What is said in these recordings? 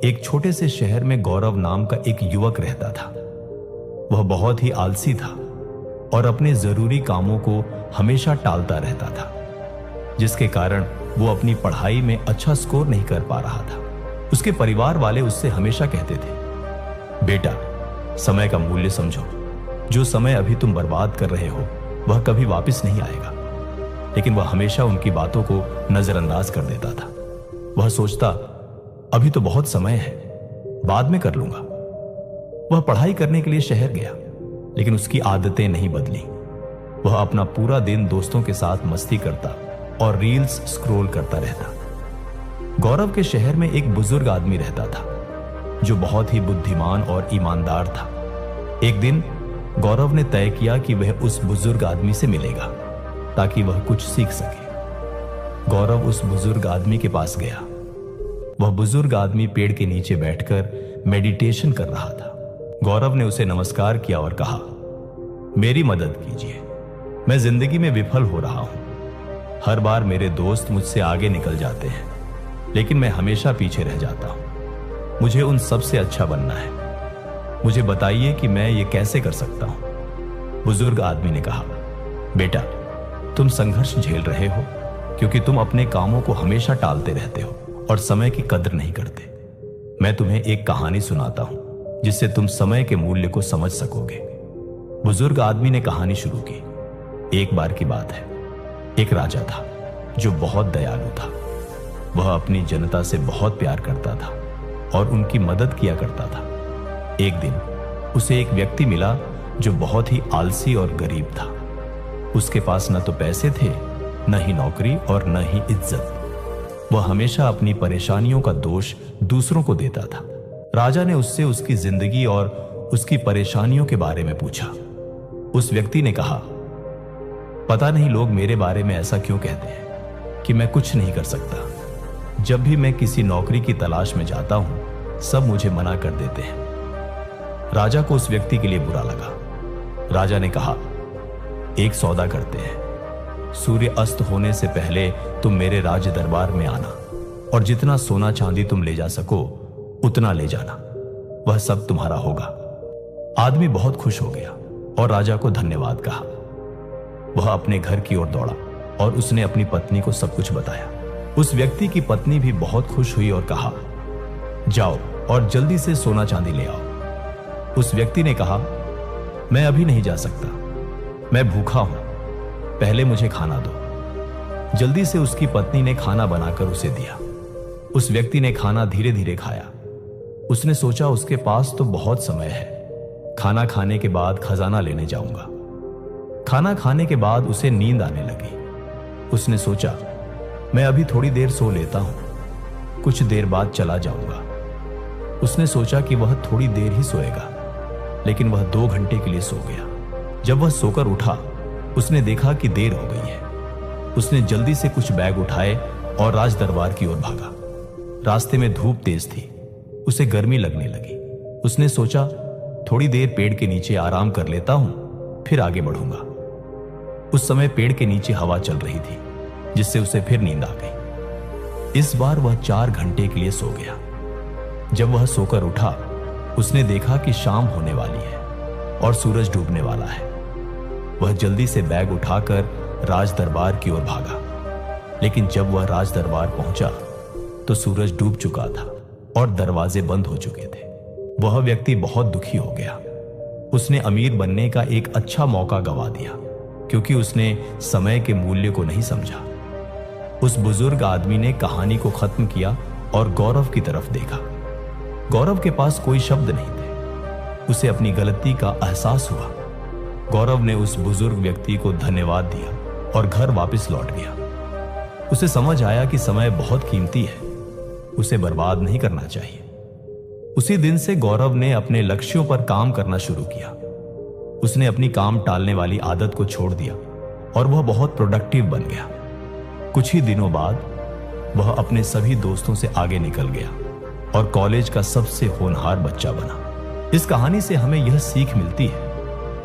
एक छोटे से शहर में गौरव नाम का एक युवक रहता था। वह बहुत ही आलसी था और अपने जरूरी कामों को हमेशा टालता रहता था, जिसके कारण वो अपनी पढ़ाई में अच्छा स्कोर नहीं कर पा रहा था। उसके परिवार वाले उससे हमेशा कहते थे, बेटा, समय का मूल्य समझो। जो समय अभी तुम बर्बाद कर रहे हो वह कभी वापस नहीं आएगा। लेकिन वह हमेशा उनकी बातों को नजरअंदाज कर देता था। वह सोचता, अभी तो बहुत समय है, बाद में कर लूंगा। वह पढ़ाई करने के लिए शहर गया, लेकिन उसकी आदतें नहीं बदली। वह अपना पूरा दिन दोस्तों के साथ मस्ती करता और रील्स स्क्रॉल करता रहता। गौरव के शहर में एक बुजुर्ग आदमी रहता था जो बहुत ही बुद्धिमान और ईमानदार था। एक दिन गौरव ने तय किया कि वह उस बुजुर्ग आदमी से मिलेगा ताकि वह कुछ सीख सके। गौरव उस बुजुर्ग आदमी के पास गया। वह बुजुर्ग आदमी पेड़ के नीचे बैठकर मेडिटेशन कर रहा था। गौरव ने उसे नमस्कार किया और कहा, मेरी मदद कीजिए, मैं जिंदगी में विफल हो रहा हूं। हर बार मेरे दोस्त मुझसे आगे निकल जाते हैं, लेकिन मैं हमेशा पीछे रह जाता हूं। मुझे उन सबसे अच्छा बनना है। मुझे बताइए कि मैं ये कैसे कर सकता हूं। बुजुर्ग आदमी ने कहा, बेटा, तुम संघर्ष झेल रहे हो क्योंकि तुम अपने कामों को हमेशा टालते रहते हो और समय की कद्र नहीं करते। मैं तुम्हें एक कहानी सुनाता हूं जिससे तुम समय के मूल्य को समझ सकोगे। बुजुर्ग आदमी ने कहानी शुरू की। एक बार की बात है, एक राजा था जो बहुत दयालु था। वह अपनी जनता से बहुत प्यार करता था और उनकी मदद किया करता था। एक दिन उसे एक व्यक्ति मिला जो बहुत ही आलसी और गरीब था। उसके पास न तो पैसे थे, न ही नौकरी और न ही इज्जत। वह हमेशा अपनी परेशानियों का दोष दूसरों को देता था। राजा ने उससे उसकी जिंदगी और उसकी परेशानियों के बारे में पूछा। उस व्यक्ति ने कहा, पता नहीं लोग मेरे बारे में ऐसा क्यों कहते हैं कि मैं कुछ नहीं कर सकता। जब भी मैं किसी नौकरी की तलाश में जाता हूं, सब मुझे मना कर देते हैं। राजा को उस व्यक्ति के लिए बुरा लगा। राजा ने कहा, एक सौदा करते हैं। सूर्य अस्त होने से पहले तुम मेरे राज दरबार में आना और जितना सोना चांदी तुम ले जा सको उतना ले जाना। वह सब तुम्हारा होगा। आदमी बहुत खुश हो गया और राजा को धन्यवाद कहा। वह अपने घर की ओर दौड़ा और उसने अपनी पत्नी को सब कुछ बताया। उस व्यक्ति की पत्नी भी बहुत खुश हुई और कहा, जाओ और जल्दी से सोना चांदी ले आओ। उस व्यक्ति ने कहा, मैं अभी नहीं जा सकता, मैं भूखा हूं, पहले मुझे खाना दो। जल्दी से उसकी पत्नी ने खाना बनाकर उसे दिया। उस व्यक्ति ने खाना धीरे धीरे खाया। उसने सोचा उसके पास तो बहुत समय है, खाना खाने के बाद खजाना लेने जाऊंगा। खाना खाने के बाद उसे नींद आने लगी। उसने सोचा, मैं अभी थोड़ी देर सो लेता हूं, कुछ देर बाद चला जाऊंगा। उसने सोचा कि वह थोड़ी देर ही सोएगा, लेकिन वह 2 घंटे के लिए सो गया। जब वह सोकर उठा, उसने देखा कि देर हो गई है। उसने जल्दी से कुछ बैग उठाए और राज दरबार की ओर भागा। रास्ते में धूप तेज थी, उसे गर्मी लगने लगी। उसने सोचा, थोड़ी देर पेड़ के नीचे आराम कर लेता हूं, फिर आगे बढ़ूंगा। उस समय पेड़ के नीचे हवा चल रही थी, जिससे उसे फिर नींद आ गई। इस बार वह 4 घंटे के लिए सो गया। जब वह सोकर उठा, उसने देखा कि शाम होने वाली है और सूरज डूबने वाला है। वह जल्दी से बैग उठाकर राज दरबार की ओर भागा, लेकिन जब वह राज दरबार पहुंचा तो सूरज डूब चुका था और दरवाजे बंद हो चुके थे। वह व्यक्ति बहुत दुखी हो गया। उसने अमीर बनने का एक अच्छा मौका गंवा दिया क्योंकि उसने समय के मूल्य को नहीं समझा। उस बुजुर्ग आदमी ने कहानी को खत्म किया और गौरव की तरफ देखा। गौरव के पास कोई शब्द नहीं थे। उसे अपनी गलती का एहसास हुआ। गौरव ने उस बुजुर्ग व्यक्ति को धन्यवाद दिया और घर वापस लौट गया। उसे समझ आया कि समय बहुत कीमती है, उसे बर्बाद नहीं करना चाहिए। उसी दिन से गौरव ने अपने लक्ष्यों पर काम करना शुरू किया। उसने अपनी काम टालने वाली आदत को छोड़ दिया और वह बहुत प्रोडक्टिव बन गया। कुछ ही दिनों बाद वह अपने सभी दोस्तों से आगे निकल गया और कॉलेज का सबसे होनहार बच्चा बना। इस कहानी से हमें यह सीख मिलती है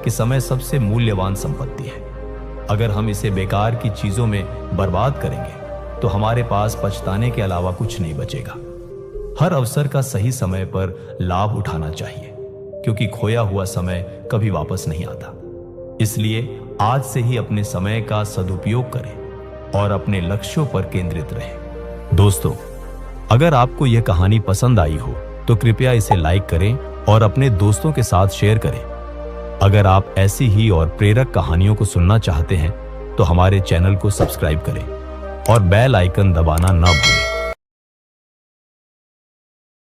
कि समय सबसे मूल्यवान संपत्ति है। अगर हम इसे बेकार की चीजों में बर्बाद करेंगे तो हमारे पास पछताने के अलावा कुछ नहीं बचेगा। हर अवसर का सही समय पर लाभ उठाना चाहिए, क्योंकि खोया हुआ समय कभी वापस नहीं आता। इसलिए आज से ही अपने समय का सदुपयोग करें और अपने लक्ष्यों पर केंद्रित रहें। दोस्तों, अगर आपको यह कहानी पसंद आई हो तो कृपया इसे लाइक करें और अपने दोस्तों के साथ शेयर करें। अगर आप ऐसी ही और प्रेरक कहानियों को सुनना चाहते हैं तो हमारे चैनल को सब्सक्राइब करें और बेल आइकन दबाना ना भूलें।